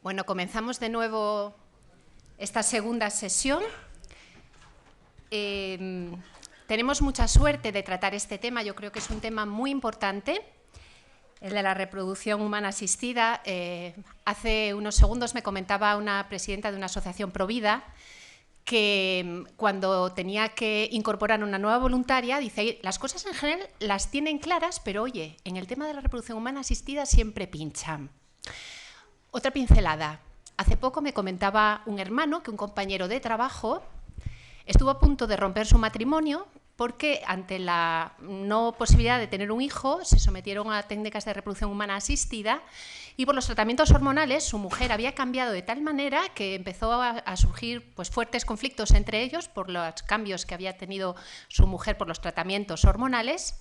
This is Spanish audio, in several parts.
Bueno, comenzamos de nuevo esta segunda sesión. Tenemos mucha suerte de tratar este tema, yo creo que es un tema muy importante, el de la reproducción humana asistida. Hace unos segundos me comentaba una presidenta de una asociación Provida que cuando tenía que incorporar una nueva voluntaria, dice, las cosas en general las tienen claras, pero oye, en el tema de la reproducción humana asistida siempre pinchan. Otra pincelada. Hace poco me comentaba un hermano que un compañero de trabajo estuvo a punto de romper su matrimonio porque ante la no posibilidad de tener un hijo se sometieron a técnicas de reproducción humana asistida y por los tratamientos hormonales su mujer había cambiado de tal manera que empezó a surgir pues, fuertes conflictos entre ellos por los cambios que había tenido su mujer por los tratamientos hormonales,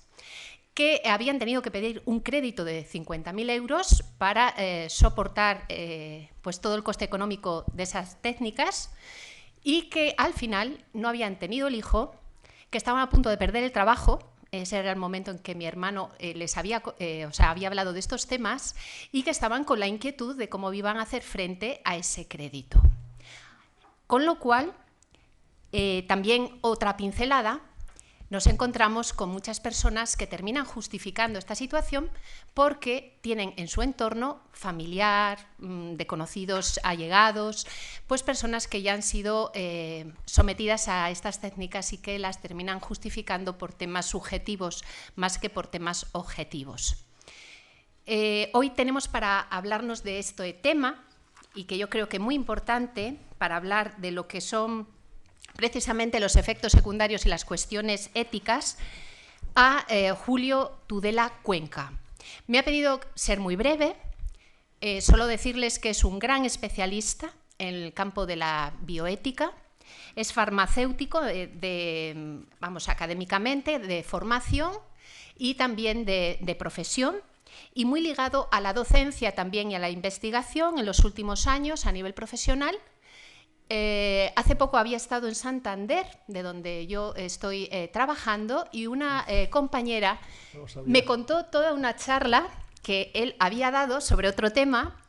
que habían tenido que pedir un crédito de 50.000 euros para soportar pues todo el coste económico de esas técnicas y que al final no habían tenido el hijo, que estaban a punto de perder el trabajo. Ese era el momento en que mi hermano les había hablado de estos temas y que estaban con la inquietud de cómo iban a hacer frente a ese crédito. Con lo cual, también otra pincelada, nos encontramos con muchas personas que terminan justificando esta situación porque tienen en su entorno familiar, de conocidos allegados, pues personas que ya han sido sometidas a estas técnicas y que las terminan justificando por temas subjetivos más que por temas objetivos. Hoy tenemos para hablarnos de este tema y que yo creo que es muy importante para hablar de lo que son precisamente los efectos secundarios y las cuestiones éticas, a Julio Tudela Cuenca. Me ha pedido ser muy breve, solo decirles que es un gran especialista en el campo de la bioética, es farmacéutico académicamente, de formación y también de profesión, y muy ligado a la docencia también y a la investigación en los últimos años a nivel profesional. Hace poco había estado en Santander, de donde yo estoy trabajando, y una compañera me contó toda una charla que él había dado sobre otro tema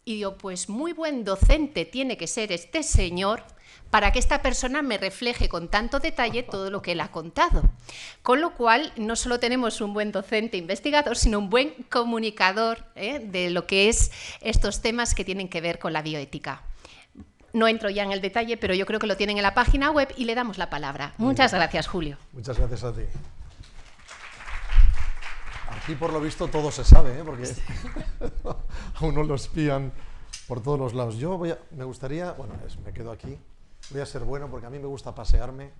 y digo, pues muy buen docente tiene que ser este señor para que esta persona me refleje con tanto detalle todo lo que él ha contado. Con lo cual, no solo tenemos un buen docente investigador, sino un buen comunicador de lo que es estos temas que tienen que ver con la bioética. No entro ya en el detalle, pero yo creo que lo tienen en la página web y le damos la palabra. Muchas gracias, Julio. Muchas gracias a ti. Aquí, por lo visto, todo se sabe, porque a uno lo espían por todos los lados. Me gustaría, me quedo aquí. Voy a ser bueno porque a mí me gusta pasearme,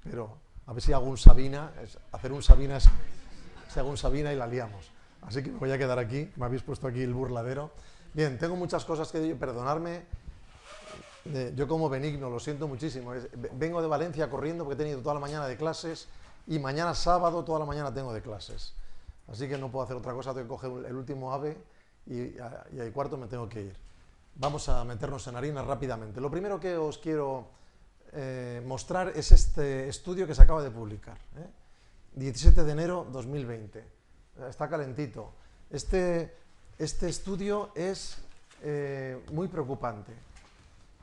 pero a ver si hago un Sabina. Hacer un Sabina es si hago un Sabina y la liamos. Así que me voy a quedar aquí. Me habéis puesto aquí el burladero. Bien, tengo muchas cosas que decir, perdonadme. Yo como Benigno, lo siento muchísimo, vengo de Valencia corriendo porque he tenido toda la mañana de clases y mañana sábado toda la mañana tengo de clases, así que no puedo hacer otra cosa, tengo que coger el último ave y al cuarto me tengo que ir. Vamos a meternos en harina rápidamente. Lo primero que os quiero mostrar es este estudio que se acaba de publicar, 17 de enero 2020, está calentito. Este estudio es muy preocupante.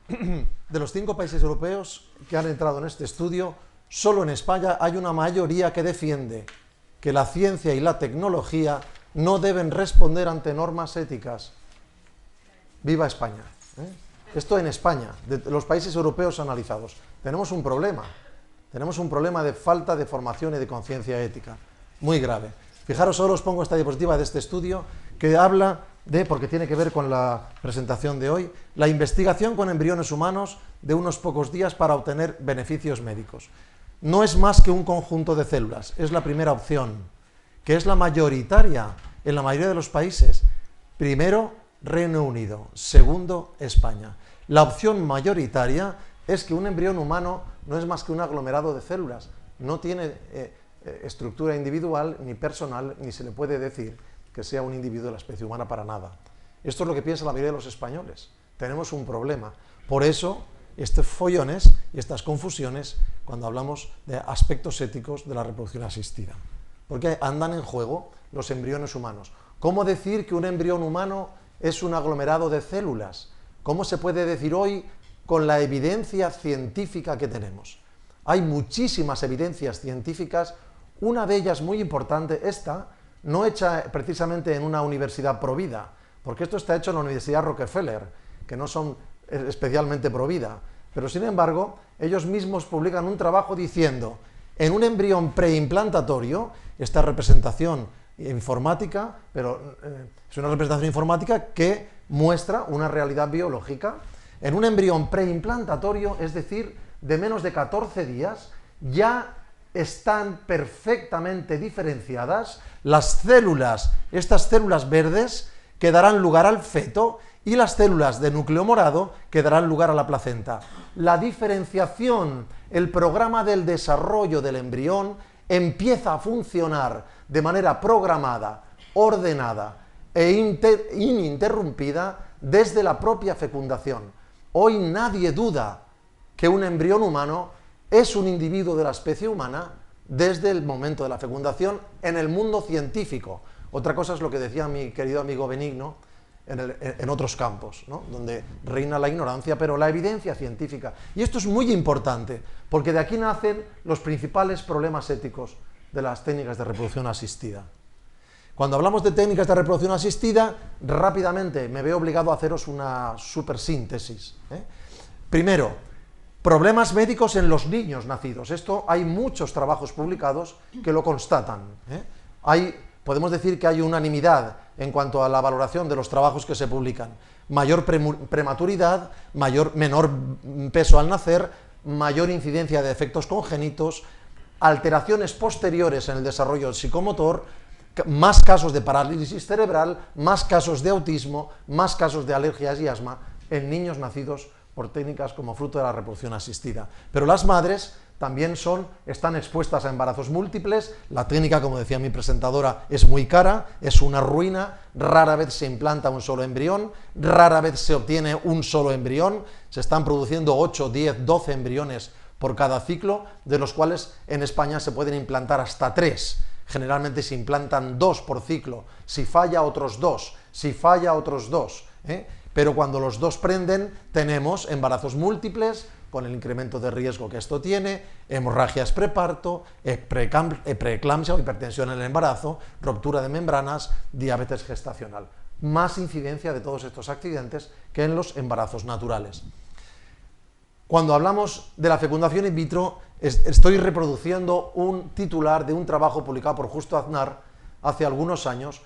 De los 5 países europeos que han entrado en este estudio, solo en España hay una mayoría que defiende que la ciencia y la tecnología no deben responder ante normas éticas. ¡Viva España! Esto en España, de los países europeos analizados. Tenemos un problema de falta de formación y de conciencia ética, muy grave. Fijaros, solo os pongo esta diapositiva de este estudio que habla porque tiene que ver con la presentación de hoy, la investigación con embriones humanos de unos pocos días para obtener beneficios médicos. No es más que un conjunto de células, es la primera opción, que es la mayoritaria en la mayoría de los países. Primero, Reino Unido, segundo, España. La opción mayoritaria es que un embrión humano no es más que un aglomerado de células, no tiene estructura individual ni personal, ni se le puede decir que sea un individuo de la especie humana para nada. Esto es lo que piensa la mayoría de los españoles. Tenemos un problema. Por eso, estos follones y estas confusiones cuando hablamos de aspectos éticos de la reproducción asistida. Porque andan en juego los embriones humanos. ¿Cómo decir que un embrión humano es un aglomerado de células? ¿Cómo se puede decir hoy con la evidencia científica que tenemos? Hay muchísimas evidencias científicas, una de ellas muy importante, esta, no hecha precisamente en una universidad provida, porque esto está hecho en la Universidad Rockefeller, que no son especialmente provida, pero sin embargo, ellos mismos publican un trabajo diciendo, en un embrión preimplantatorio, esta representación informática, pero es una representación informática que muestra una realidad biológica, en un embrión preimplantatorio, es decir, de menos de 14 días, ya están perfectamente diferenciadas las células, estas células verdes que darán lugar al feto y las células de núcleo morado que darán lugar a la placenta. La diferenciación, el programa del desarrollo del embrión empieza a funcionar de manera programada, ordenada e ininterrumpida desde la propia fecundación. Hoy nadie duda que un embrión humano es un individuo de la especie humana desde el momento de la fecundación en el mundo científico. Otra cosa es lo que decía mi querido amigo Benigno en otros campos, ¿no?, donde reina la ignorancia, pero la evidencia científica. Y esto es muy importante, porque de aquí nacen los principales problemas éticos de las técnicas de reproducción asistida. Cuando hablamos de técnicas de reproducción asistida, rápidamente me veo obligado a haceros una supersíntesis. Primero, problemas médicos en los niños nacidos. Esto hay muchos trabajos publicados que lo constatan. Podemos decir que hay unanimidad en cuanto a la valoración de los trabajos que se publican. Mayor prematuridad, menor peso al nacer, mayor incidencia de defectos congénitos, alteraciones posteriores en el desarrollo psicomotor, más casos de parálisis cerebral, más casos de autismo, más casos de alergias y asma en niños nacidos por técnicas como fruto de la reproducción asistida. Pero las madres también están expuestas a embarazos múltiples. La técnica, como decía mi presentadora, es muy cara, es una ruina, rara vez se implanta un solo embrión, rara vez se obtiene un solo embrión, se están produciendo 8, 10, 12 embriones por cada ciclo, de los cuales en España se pueden implantar hasta 3. Generalmente se implantan 2 por ciclo, si falla otros 2, si falla otros 2, pero cuando los 2 prenden tenemos embarazos múltiples, con el incremento de riesgo que esto tiene, hemorragias preparto, preeclampsia o hipertensión en el embarazo, ruptura de membranas, diabetes gestacional. Más incidencia de todos estos accidentes que en los embarazos naturales. Cuando hablamos de la fecundación in vitro, estoy reproduciendo un titular de un trabajo publicado por Justo Aznar hace algunos años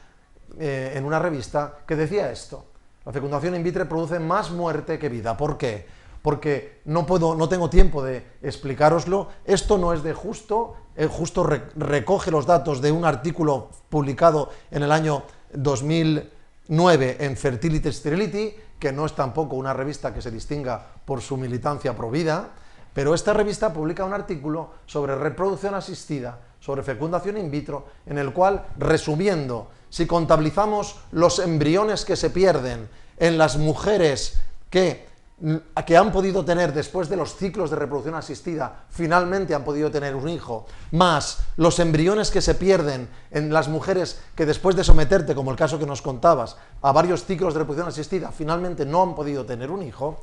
en una revista que decía esto: la fecundación in vitro produce más muerte que vida. ¿Por qué? Porque no tengo tiempo de explicároslo. Esto no es de Justo. Justo recoge los datos de un artículo publicado en el año 2009 en Fertility Sterility, que no es tampoco una revista que se distinga por su militancia pro vida, pero esta revista publica un artículo sobre reproducción asistida, sobre fecundación in vitro, en el cual, resumiendo, si contabilizamos los embriones que se pierden en las mujeres que han podido tener, después de los ciclos de reproducción asistida, finalmente han podido tener un hijo, más los embriones que se pierden en las mujeres que después de someterte, como el caso que nos contabas, a varios ciclos de reproducción asistida, finalmente no han podido tener un hijo,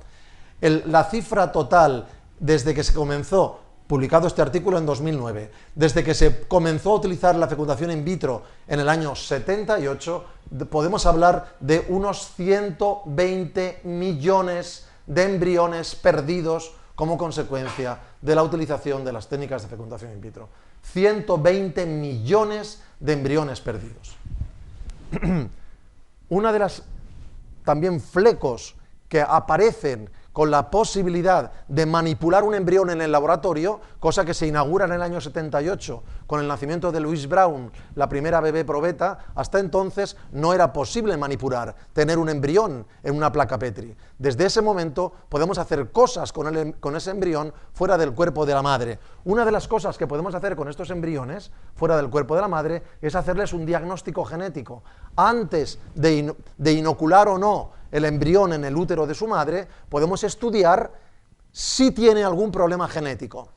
la cifra total desde que se comenzó, publicado este artículo en 2009, desde que se comenzó a utilizar la fecundación in vitro en el año 78, podemos hablar de unos 120 millones de embriones perdidos como consecuencia de la utilización de las técnicas de fecundación in vitro. 120 millones de embriones perdidos. Una de las también flecos que aparecen con la posibilidad de manipular un embrión en el laboratorio, cosa que se inaugura en el año 78 con el nacimiento de Louise Brown, la primera bebé probeta. Hasta entonces no era posible manipular, tener un embrión en una placa Petri. Desde ese momento podemos hacer cosas con ese embrión fuera del cuerpo de la madre. Una de las cosas que podemos hacer con estos embriones fuera del cuerpo de la madre es hacerles un diagnóstico genético. Antes de inocular o no el embrión en el útero de su madre, podemos estudiar si tiene algún problema genético.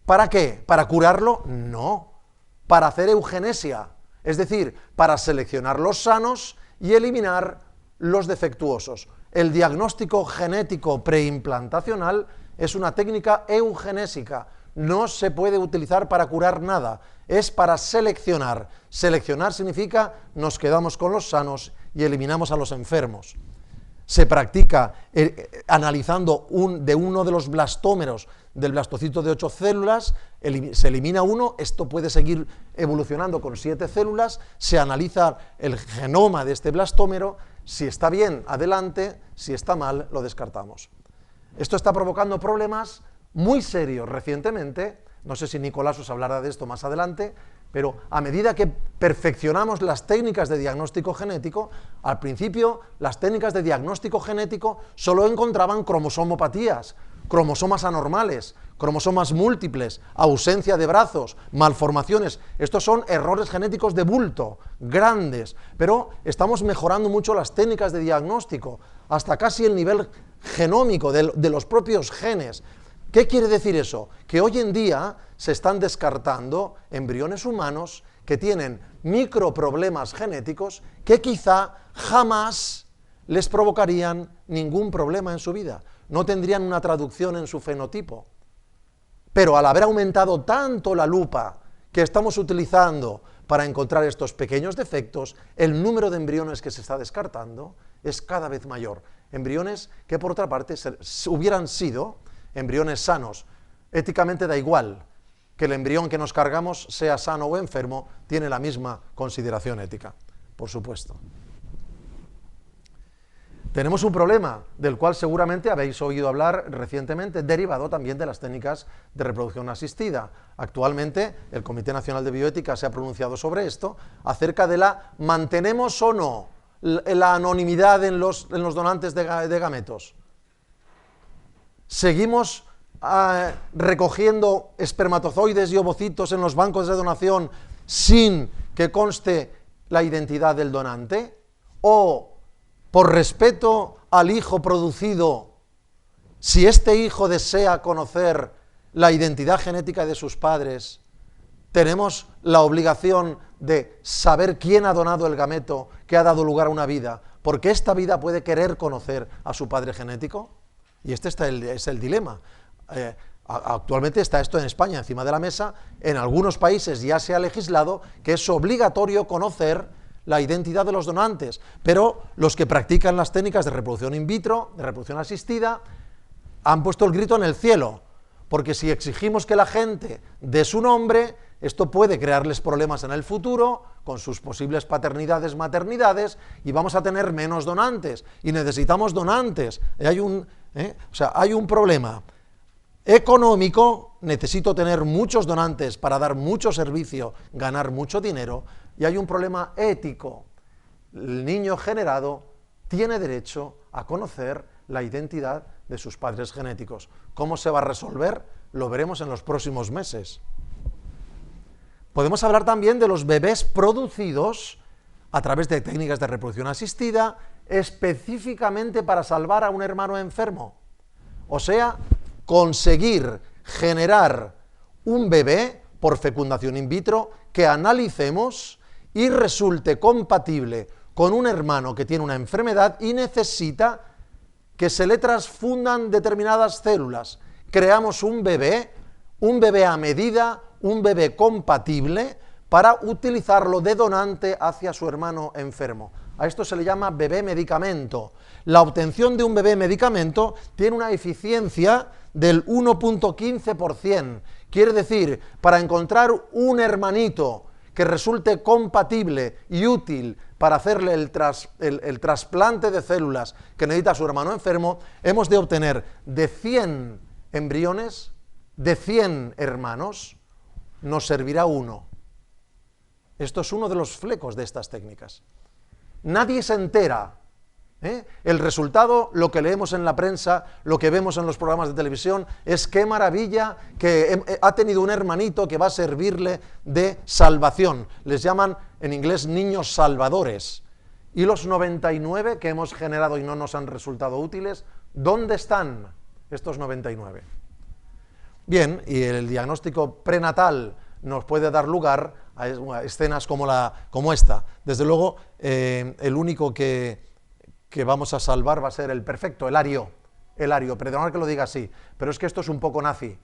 ¿Para qué? ¿Para curarlo? No. Para hacer eugenesia, es decir, para seleccionar los sanos y eliminar los defectuosos. el diagnóstico genético preimplantacional es una técnica eugenésica. No se puede utilizar para curar nada, es para seleccionar. Seleccionar significa nos quedamos con los sanos y eliminamos a los enfermos. Se practica analizando de uno de los blastómeros del blastocito de 8 células, se elimina uno, esto puede seguir evolucionando con 7 células, se analiza el genoma de este blastómero, si está bien, adelante, si está mal, lo descartamos. Esto está provocando problemas muy serios recientemente, no sé si Nicolás os hablará de esto más adelante, pero a medida que perfeccionamos las técnicas de diagnóstico genético, al principio las técnicas de diagnóstico genético solo encontraban cromosomopatías, cromosomas anormales, cromosomas múltiples, ausencia de brazos, malformaciones. Estos son errores genéticos de bulto, grandes, pero estamos mejorando mucho las técnicas de diagnóstico, hasta casi el nivel genómico de los propios genes. ¿Qué quiere decir eso? Que hoy en día se están descartando embriones humanos que tienen microproblemas genéticos que quizá jamás les provocarían ningún problema en su vida. No tendrían una traducción en su fenotipo. Pero al haber aumentado tanto la lupa que estamos utilizando para encontrar estos pequeños defectos, el número de embriones que se está descartando es cada vez mayor. Embriones que por otra parte hubieran sido embriones sanos. Éticamente da igual que el embrión que nos cargamos sea sano o enfermo, tiene la misma consideración ética, por supuesto. Tenemos un problema del cual seguramente habéis oído hablar recientemente, derivado también de las técnicas de reproducción asistida. Actualmente el Comité Nacional de Bioética se ha pronunciado sobre esto, acerca de ¿mantenemos o no la anonimidad en los donantes de gametos? ¿Seguimos recogiendo espermatozoides y ovocitos en los bancos de donación sin que conste la identidad del donante? ¿O por respeto al hijo producido, si este hijo desea conocer la identidad genética de sus padres, tenemos la obligación de saber quién ha donado el gameto que ha dado lugar a una vida, porque esta vida puede querer conocer a su padre genético? Y este es el dilema. Actualmente está esto en España encima de la mesa, en algunos países ya se ha legislado que es obligatorio conocer la identidad de los donantes, pero los que practican las técnicas de reproducción in vitro, de reproducción asistida, han puesto el grito en el cielo, porque si exigimos que la gente dé su nombre, esto puede crearles problemas en el futuro, con sus posibles paternidades, maternidades, y vamos a tener menos donantes, y necesitamos donantes. Hay un problema económico, necesito tener muchos donantes para dar mucho servicio, ganar mucho dinero, y hay un problema ético. El niño generado tiene derecho a conocer la identidad de sus padres genéticos. ¿Cómo se va a resolver? Lo veremos en los próximos meses. Podemos hablar también de los bebés producidos a través de técnicas de reproducción asistida, específicamente para salvar a un hermano enfermo. O sea, conseguir generar un bebé por fecundación in vitro que analicemos y resulte compatible con un hermano que tiene una enfermedad y necesita que se le transfundan determinadas células. Creamos un bebé a medida, un bebé compatible para utilizarlo de donante hacia su hermano enfermo. A esto se le llama bebé medicamento. La obtención de un bebé medicamento tiene una eficiencia del 1.15%. Quiere decir, para encontrar un hermanito que resulte compatible y útil para hacerle el trasplante de células que necesita su hermano enfermo, hemos de obtener de 100 embriones, de 100 hermanos, nos servirá uno. Esto es uno de los flecos de estas técnicas. Nadie se entera. El resultado, lo que leemos en la prensa, lo que vemos en los programas de televisión, es qué maravilla que ha tenido un hermanito que va a servirle de salvación. Les llaman en inglés niños salvadores. Y los 99 que hemos generado y no nos han resultado útiles, ¿dónde están estos 99? Bien, y el diagnóstico prenatal nos puede dar lugar a escenas como esta. Desde luego, el único que que vamos a salvar va a ser el perfecto, el ario, perdonad que lo diga así, pero es que esto es un poco nazi.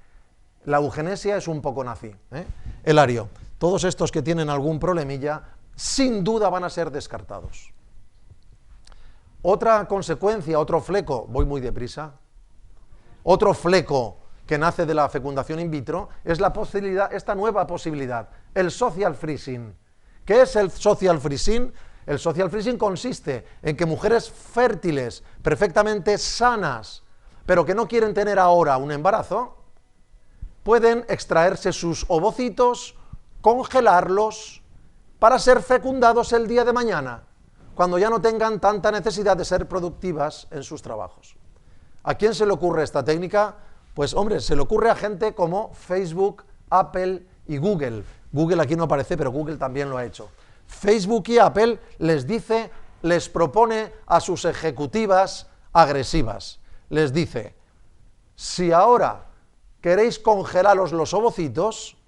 La eugenesia es un poco nazi, ¿eh? El ario. Todos estos que tienen algún problemilla, sin duda van a ser descartados. Otra consecuencia, otro fleco, voy muy deprisa, otro fleco que nace de la fecundación in vitro es la posibilidad, esta nueva posibilidad, el social freezing. ¿Qué es el social freezing? El social freezing consiste en que mujeres fértiles, perfectamente sanas, pero que no quieren tener ahora un embarazo, pueden extraerse sus ovocitos, congelarlos, para ser fecundados el día de mañana, cuando ya no tengan tanta necesidad de ser productivas en sus trabajos. ¿A quién se le ocurre esta técnica? Pues hombre, se le ocurre a gente como Facebook, Apple y Google. Google aquí no aparece, pero Google también lo ha hecho. Facebook y Apple les propone a sus ejecutivas agresivas. Les dice, si ahora queréis congelaros los ovocitos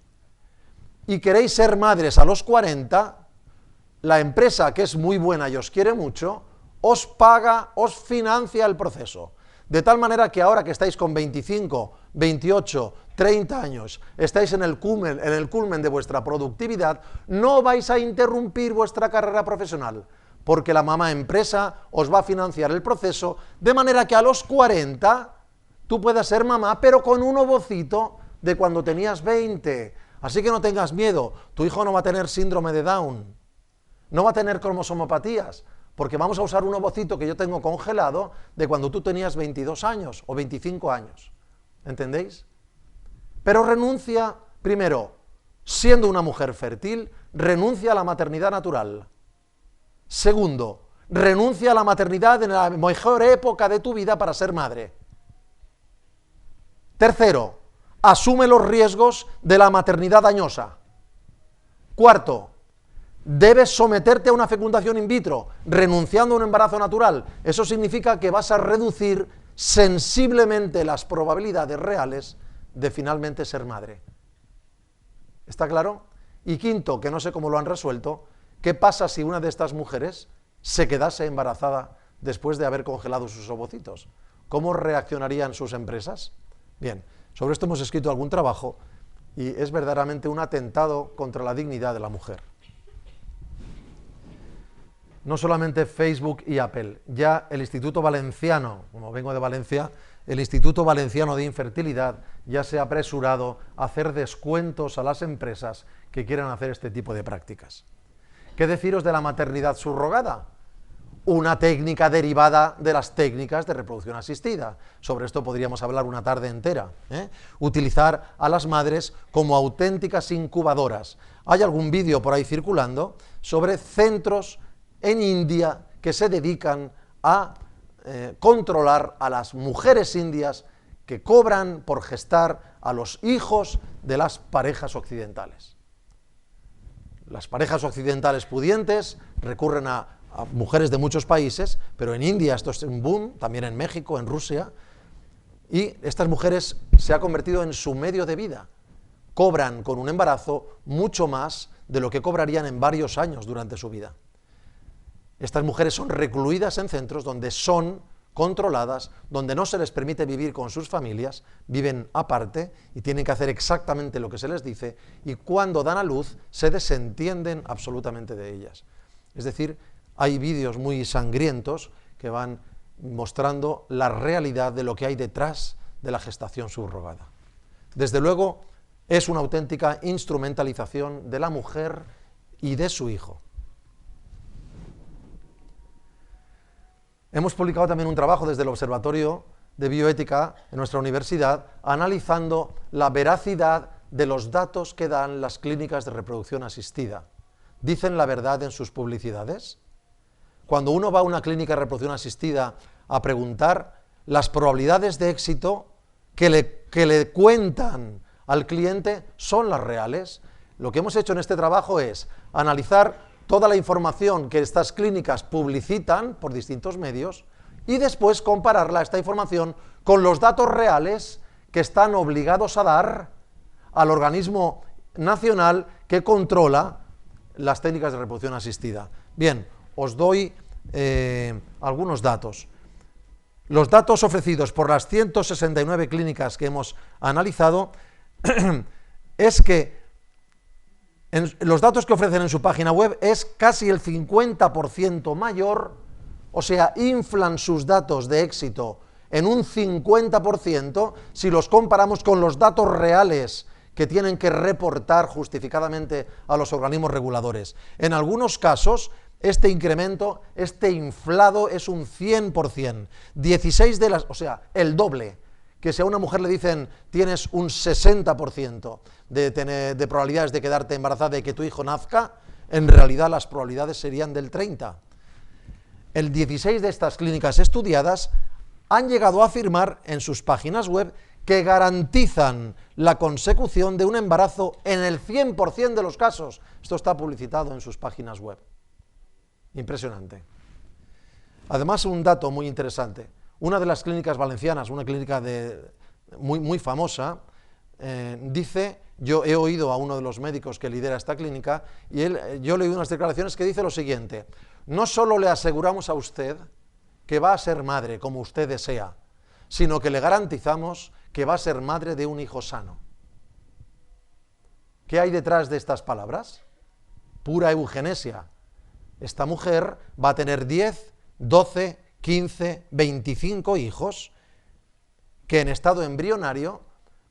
y queréis ser madres a los 40, la empresa, que es muy buena y os quiere mucho, os paga, os financia el proceso. De tal manera que ahora que estáis con 25, 28, 30 años, estáis en el culmen de vuestra productividad, no vais a interrumpir vuestra carrera profesional, porque la mamá empresa os va a financiar el proceso, de manera que a los 40 tú puedas ser mamá, pero con un ovocito de cuando tenías 20. Así que no tengas miedo, tu hijo no va a tener síndrome de Down, no va a tener cromosomopatías, porque vamos a usar un ovocito que yo tengo congelado de cuando tú tenías 22 años o 25 años. ¿Entendéis? Pero renuncia, primero, siendo una mujer fértil, renuncia a la maternidad natural. Segundo, renuncia a la maternidad en la mejor época de tu vida para ser madre. Tercero, asume los riesgos de la maternidad dañosa. Cuarto, debes someterte a una fecundación in vitro, renunciando a un embarazo natural. Eso significa que vas a reducir sensiblemente las probabilidades reales de finalmente ser madre. ¿Está claro? Y quinto, que no sé cómo lo han resuelto, ¿qué pasa si una de estas mujeres se quedase embarazada después de haber congelado sus ovocitos? ¿Cómo reaccionarían sus empresas? Bien, sobre esto hemos escrito algún trabajo y es verdaderamente un atentado contra la dignidad de la mujer. No solamente Facebook y Apple, ya el Instituto Valenciano, como vengo de Valencia, el Instituto Valenciano de Infertilidad ya se ha apresurado a hacer descuentos a las empresas que quieran hacer este tipo de prácticas. ¿Qué deciros de la maternidad subrogada? Una técnica derivada de las técnicas de reproducción asistida. Sobre esto podríamos hablar una tarde entera. Utilizar a las madres como auténticas incubadoras. Hay algún vídeo por ahí circulando sobre centros en India que se dedican a controlar a las mujeres indias que cobran por gestar a los hijos de las parejas occidentales. Las parejas occidentales pudientes recurren a mujeres de muchos países, pero en India esto es un boom, también en México, en Rusia, y estas mujeres se ha convertido en su medio de vida. Cobran con un embarazo mucho más de lo que cobrarían en varios años durante su vida. Estas mujeres son recluidas en centros donde son controladas, donde no se les permite vivir con sus familias, viven aparte y tienen que hacer exactamente lo que se les dice, y cuando dan a luz se desentienden absolutamente de ellas. Es decir, hay vídeos muy sangrientos que van mostrando la realidad de lo que hay detrás de la gestación subrogada. Desde luego, es una auténtica instrumentalización de la mujer y de su hijo. Hemos publicado también un trabajo desde el Observatorio de Bioética en nuestra universidad, analizando la veracidad de los datos que dan las clínicas de reproducción asistida. ¿Dicen la verdad en sus publicidades? Cuando uno va a una clínica de reproducción asistida a preguntar, las probabilidades de éxito que le cuentan al cliente son las reales. Lo que hemos hecho en este trabajo es analizar toda la información que estas clínicas publicitan por distintos medios y después compararla, esta información, con los datos reales que están obligados a dar al organismo nacional que controla las técnicas de reproducción asistida. Bien, os doy algunos datos. Los datos ofrecidos por las 169 clínicas que hemos analizado es que los datos que ofrecen en su página web es casi el 50% mayor, o sea, inflan sus datos de éxito en un 50% si los comparamos con los datos reales que tienen que reportar justificadamente a los organismos reguladores. En algunos casos, este incremento, este inflado es un 100%, 16 de las, o sea, el doble, que si a una mujer le dicen tienes un 60% de probabilidades de quedarte embarazada y que tu hijo nazca, en realidad las probabilidades serían del 30%. El 16 de estas clínicas estudiadas han llegado a afirmar en sus páginas web que garantizan la consecución de un embarazo en el 100% de los casos. Esto está publicitado en sus páginas web. Impresionante. Además, un dato muy interesante. Una de las clínicas valencianas, una clínica muy famosa, dice, yo he oído a uno de los médicos que lidera esta clínica, y yo le he oído unas declaraciones que dice lo siguiente: no solo le aseguramos a usted que va a ser madre como usted desea, sino que le garantizamos que va a ser madre de un hijo sano. ¿Qué hay detrás de estas palabras? Pura eugenesia. Esta mujer va a tener 10, 12, 15, 25 hijos que en estado embrionario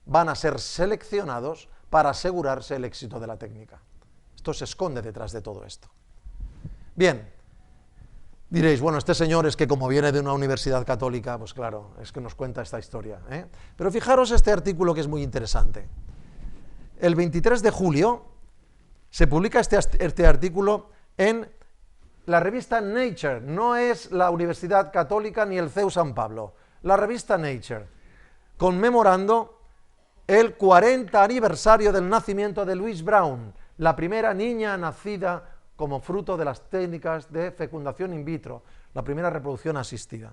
van a ser seleccionados para asegurarse el éxito de la técnica. Esto se esconde detrás de todo esto. Bien, diréis, bueno, este señor es que como viene de una universidad católica, pues claro, es que nos cuenta esta historia, ¿eh? Pero fijaros este artículo que es muy interesante. El 23 de julio se publica este artículo en la revista Nature, no es la Universidad Católica ni el CEU San Pablo, la revista Nature, conmemorando el 40 aniversario del nacimiento de Louise Brown, la primera niña nacida como fruto de las técnicas de fecundación in vitro, la primera reproducción asistida.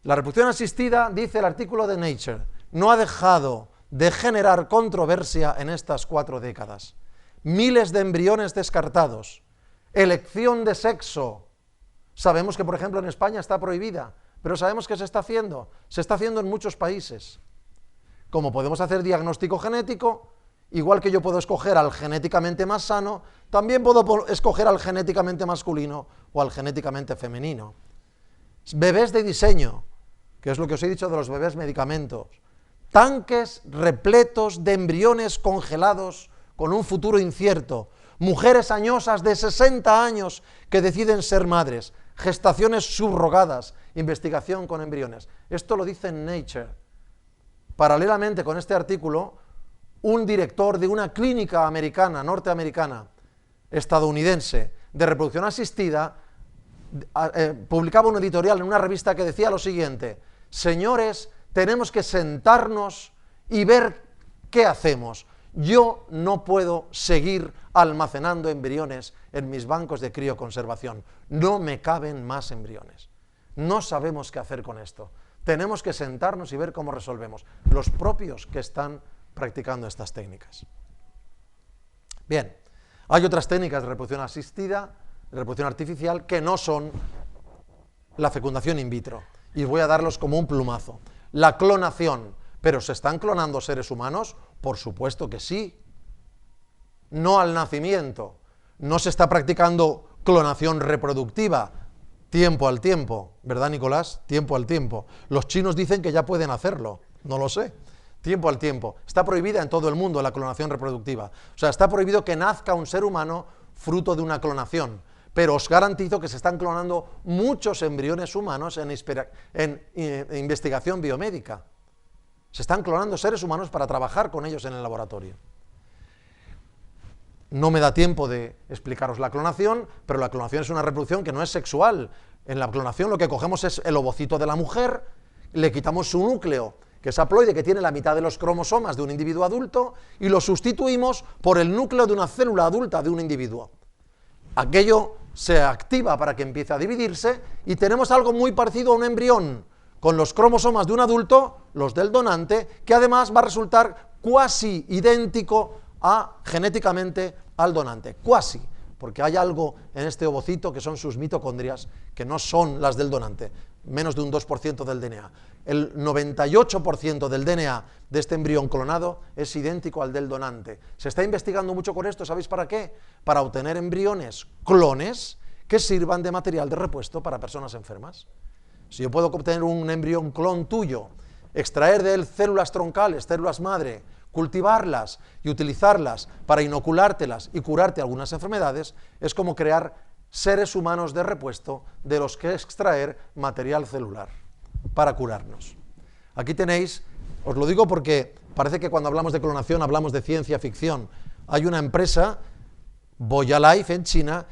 La reproducción asistida, dice el artículo de Nature, no ha dejado de generar controversia en estas 4 décadas. Miles de embriones descartados, elección de sexo. Sabemos que, por ejemplo, en España está prohibida, pero sabemos que se está haciendo en muchos países. Como podemos hacer diagnóstico genético, igual que yo puedo escoger al genéticamente más sano, también puedo escoger al genéticamente masculino o al genéticamente femenino. Bebés de diseño, que es lo que os he dicho de los bebés medicamentos. Tanques repletos de embriones congelados con un futuro incierto. Mujeres añosas de 60 años que deciden ser madres. Gestaciones subrogadas. Investigación con embriones. Esto lo dice Nature. Paralelamente con este artículo, un director de una clínica americana, norteamericana, estadounidense, de reproducción asistida, publicaba un editorial en una revista que decía lo siguiente: señores, tenemos que sentarnos y ver qué hacemos. Yo no puedo seguir almacenando embriones en mis bancos de crioconservación. No me caben más embriones. No sabemos qué hacer con esto. Tenemos que sentarnos y ver cómo resolvemos. Los propios que están practicando estas técnicas. Bien, hay otras técnicas de reproducción asistida, de reproducción artificial, que no son la fecundación in vitro. Y voy a darlos como un plumazo. La clonación. ¿Pero se están clonando seres humanos? Por supuesto que sí. No al nacimiento. No se está practicando clonación reproductiva. Tiempo al tiempo. ¿Verdad, Nicolás? Tiempo al tiempo. Los chinos dicen que ya pueden hacerlo. No lo sé. Tiempo al tiempo. Está prohibida en todo el mundo la clonación reproductiva. O sea, está prohibido que nazca un ser humano fruto de una clonación. Pero os garantizo que se están clonando muchos embriones humanos en investigación biomédica. Se están clonando seres humanos para trabajar con ellos en el laboratorio. No me da tiempo de explicaros la clonación, pero la clonación es una reproducción que no es sexual. En la clonación lo que cogemos es el ovocito de la mujer, le quitamos su núcleo, que es haploide, que tiene la mitad de los cromosomas de un individuo adulto, y lo sustituimos por el núcleo de una célula adulta de un individuo. Aquello se activa para que empiece a dividirse y tenemos algo muy parecido a un embrión, con los cromosomas de un adulto, los del donante, que además va a resultar cuasi idéntico genéticamente al donante. Cuasi. porque hay algo en este ovocito que son sus mitocondrias, que no son las del donante, menos de un 2% del DNA. El 98% del DNA de este embrión clonado es idéntico al del donante. Se está investigando mucho con esto, ¿sabéis para qué? Para obtener embriones clones que sirvan de material de repuesto para personas enfermas. Si yo puedo obtener un embrión clon tuyo, extraer de él células troncales, células madre, cultivarlas y utilizarlas para inoculártelas y curarte algunas enfermedades, es como crear seres humanos de repuesto de los que extraer material celular para curarnos. Aquí tenéis, os lo digo porque parece que cuando hablamos de clonación hablamos de ciencia ficción. Hay una empresa, Boya Life, en China,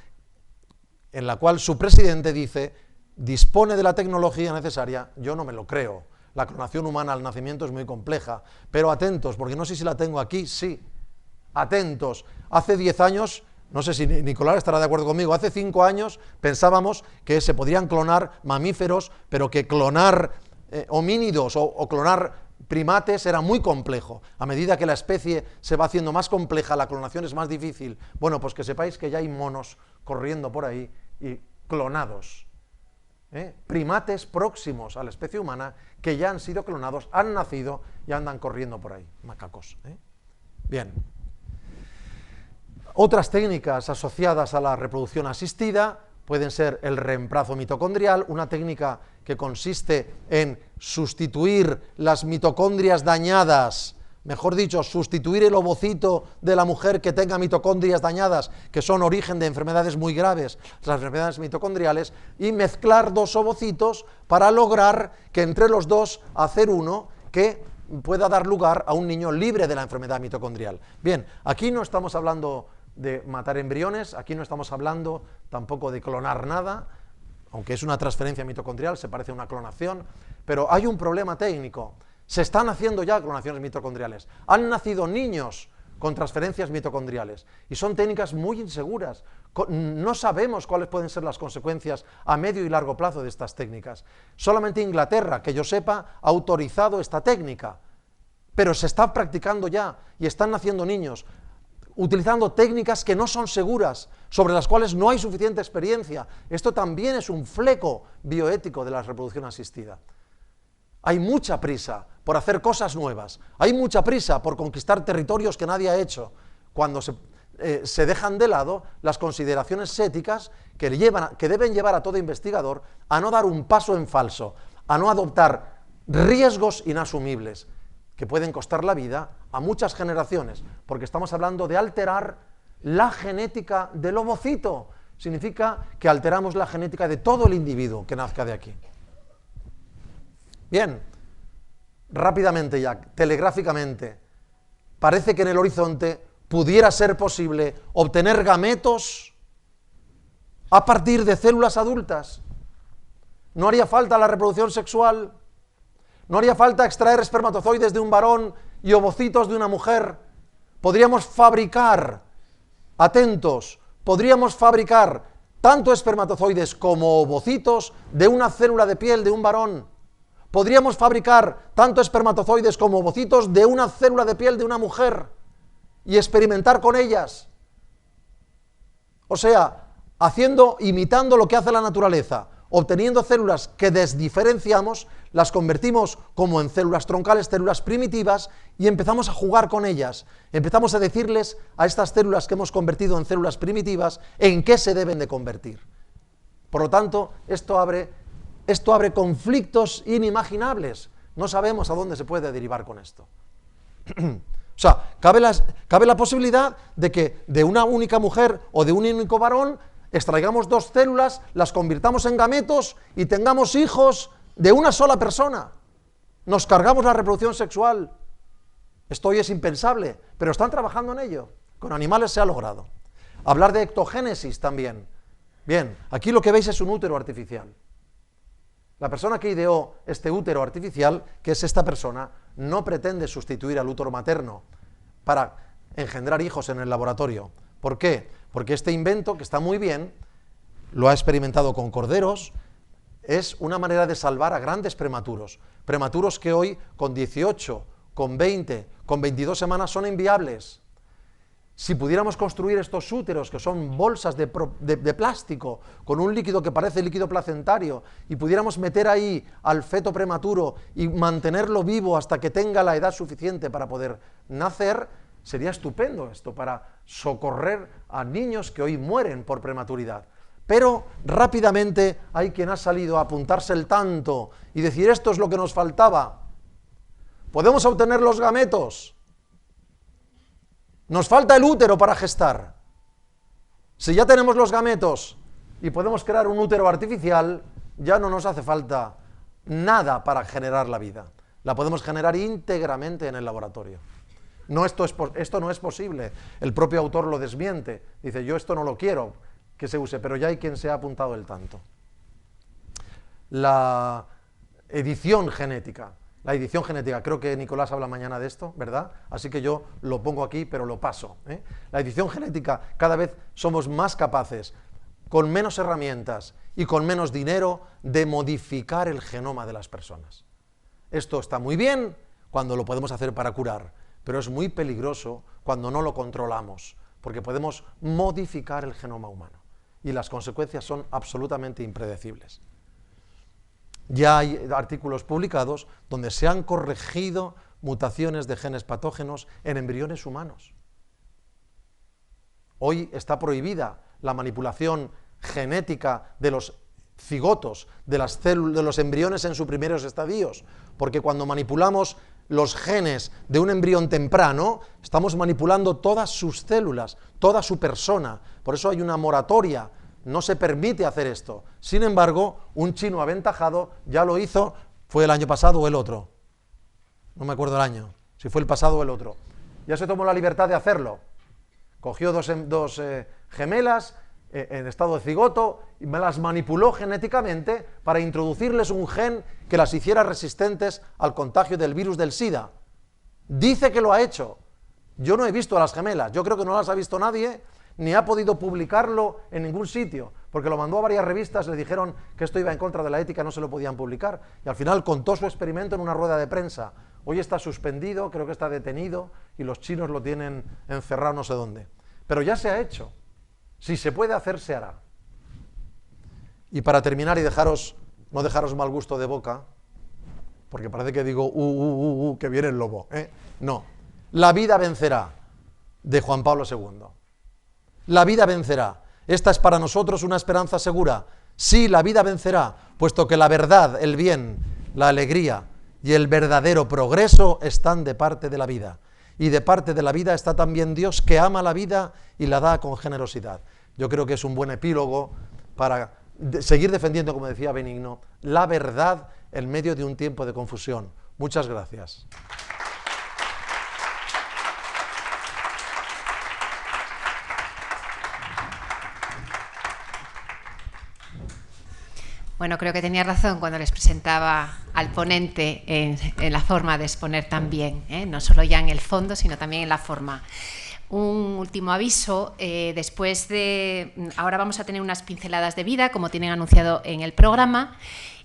en la cual su presidente dice, dispone de la tecnología necesaria. Yo no me lo creo. La clonación humana al nacimiento es muy compleja, pero atentos, porque no sé si la tengo aquí, sí, atentos. Hace 10 años, no sé si Nicolás estará de acuerdo conmigo, hace 5 años pensábamos que se podrían clonar mamíferos, pero que clonar homínidos o clonar primates era muy complejo. A medida que la especie se va haciendo más compleja, la clonación es más difícil. Bueno, pues que sepáis que ya hay monos corriendo por ahí y clonados. Primates próximos a la especie humana que ya han sido clonados, han nacido y andan corriendo por ahí, macacos. Bien. Otras técnicas asociadas a la reproducción asistida pueden ser el reemplazo mitocondrial, una técnica que consiste en sustituir las mitocondrias dañadas, mejor dicho, sustituir el ovocito de la mujer que tenga mitocondrias dañadas, que son origen de enfermedades muy graves, las enfermedades mitocondriales, y mezclar dos ovocitos para lograr que entre los dos hacer uno que pueda dar lugar a un niño libre de la enfermedad mitocondrial. Bien, aquí no estamos hablando de matar embriones, aquí no estamos hablando tampoco de clonar nada, aunque es una transferencia mitocondrial, se parece a una clonación, pero hay un problema técnico. Se están haciendo ya clonaciones mitocondriales. Han nacido niños con transferencias mitocondriales y son técnicas muy inseguras. No sabemos cuáles pueden ser las consecuencias a medio y largo plazo de estas técnicas. Solamente Inglaterra, que yo sepa, ha autorizado esta técnica, pero se está practicando ya y están naciendo niños utilizando técnicas que no son seguras, sobre las cuales no hay suficiente experiencia. Esto también es un fleco bioético de la reproducción asistida. Hay mucha prisa por hacer cosas nuevas, hay mucha prisa por conquistar territorios que nadie ha hecho, cuando se dejan de lado las consideraciones éticas que deben llevar a todo investigador a no dar un paso en falso, a no adoptar riesgos inasumibles, que pueden costar la vida a muchas generaciones, porque estamos hablando de alterar la genética del ovocito. Significa que alteramos la genética de todo el individuo que nazca de aquí. Bien, rápidamente ya, telegráficamente, parece que en el horizonte pudiera ser posible obtener gametos a partir de células adultas. No haría falta la reproducción sexual, no haría falta extraer espermatozoides de un varón y ovocitos de una mujer. Podríamos fabricar, atentos, podríamos fabricar tanto espermatozoides como ovocitos de una célula de piel de un varón. Podríamos fabricar tanto espermatozoides como ovocitos de una célula de piel de una mujer y experimentar con ellas. O sea, imitando lo que hace la naturaleza, obteniendo células que desdiferenciamos, las convertimos como en células troncales, células primitivas, y empezamos a jugar con ellas. Empezamos a decirles a estas células que hemos convertido en células primitivas en qué se deben de convertir. Por lo tanto, esto abre conflictos inimaginables. No sabemos a dónde se puede derivar con esto. O sea, cabe la posibilidad de que de una única mujer o de un único varón extraigamos dos células, las convirtamos en gametos y tengamos hijos de una sola persona. Nos cargamos la reproducción sexual. Esto hoy es impensable, pero están trabajando en ello. Con animales se ha logrado. Hablar de ectogénesis también. Bien, aquí lo que veis es un útero artificial. La persona que ideó este útero artificial, que es esta persona, no pretende sustituir al útero materno para engendrar hijos en el laboratorio. ¿Por qué? Porque este invento, que está muy bien, lo ha experimentado con corderos, es una manera de salvar a grandes prematuros. Prematuros que hoy, con 18, con 20, con 22 semanas, son inviables. Si pudiéramos construir estos úteros, que son bolsas de plástico, con un líquido que parece líquido placentario, y pudiéramos meter ahí al feto prematuro y mantenerlo vivo hasta que tenga la edad suficiente para poder nacer, sería estupendo esto para socorrer a niños que hoy mueren por prematuridad. Pero rápidamente hay quien ha salido a apuntarse el tanto y decir esto es lo que nos faltaba. ¿Podemos obtener los gametos? Nos falta el útero para gestar. Si ya tenemos los gametos y podemos crear un útero artificial, ya no nos hace falta nada para generar la vida. La podemos generar íntegramente en el laboratorio. No, esto no es posible. El propio autor lo desmiente. Dice, yo esto no lo quiero que se use, pero ya hay quien se ha apuntado el tanto. La edición genética. La edición genética, creo que Nicolás habla mañana de esto, ¿verdad? Así que yo lo pongo aquí, pero lo paso, ¿eh? La edición genética, cada vez somos más capaces, con menos herramientas y con menos dinero, de modificar el genoma de las personas. Esto está muy bien cuando lo podemos hacer para curar, pero es muy peligroso cuando no lo controlamos, porque podemos modificar el genoma humano y las consecuencias son absolutamente impredecibles. Ya hay artículos publicados donde se han corregido mutaciones de genes patógenos en embriones humanos. Hoy está prohibida la manipulación genética de los cigotos, de las células, de los embriones en sus primeros estadios, porque cuando manipulamos los genes de un embrión temprano, estamos manipulando todas sus células, toda su persona. Por eso hay una moratoria. No se permite hacer esto. Sin embargo, un chino aventajado ya lo hizo, fue el año pasado o el otro. No me acuerdo el año, si fue el pasado o el otro. Ya se tomó la libertad de hacerlo. Cogió dos gemelas en estado de cigoto y me las manipuló genéticamente para introducirles un gen que las hiciera resistentes al contagio del virus del SIDA. Dice que lo ha hecho. Yo no he visto a las gemelas, yo creo que no las ha visto nadie, ni ha podido publicarlo en ningún sitio, porque lo mandó a varias revistas, le dijeron que esto iba en contra de la ética, no se lo podían publicar, y al final contó su experimento en una rueda de prensa. Hoy está suspendido, creo que está detenido, y los chinos lo tienen encerrado no sé dónde. Pero ya se ha hecho. Si se puede hacer, se hará. Y para terminar y no dejaros mal gusto de boca, porque parece que digo, que viene el lobo, ¿eh? No. La vida vencerá, de Juan Pablo II. La vida vencerá. Esta es para nosotros una esperanza segura. Sí, la vida vencerá, puesto que la verdad, el bien, la alegría y el verdadero progreso están de parte de la vida. Y de parte de la vida está también Dios, que ama la vida y la da con generosidad. Yo creo que es un buen epílogo para seguir defendiendo, como decía Benigno, la verdad en medio de un tiempo de confusión. Muchas gracias. Bueno, creo que tenía razón cuando les presentaba al ponente en la forma de exponer también, no solo ya en el fondo, sino también en la forma. Un último aviso, ahora vamos a tener unas pinceladas de vida, como tienen anunciado en el programa,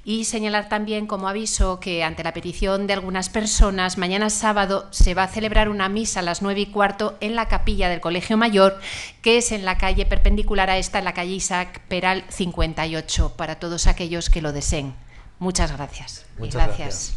y señalar también como aviso que ante la petición de algunas personas, mañana sábado se va a celebrar una misa a las 9:15 en la capilla del Colegio Mayor, que es en la calle perpendicular a esta, en la calle Isaac Peral 58, para todos aquellos que lo deseen. Muchas gracias. Muchas gracias.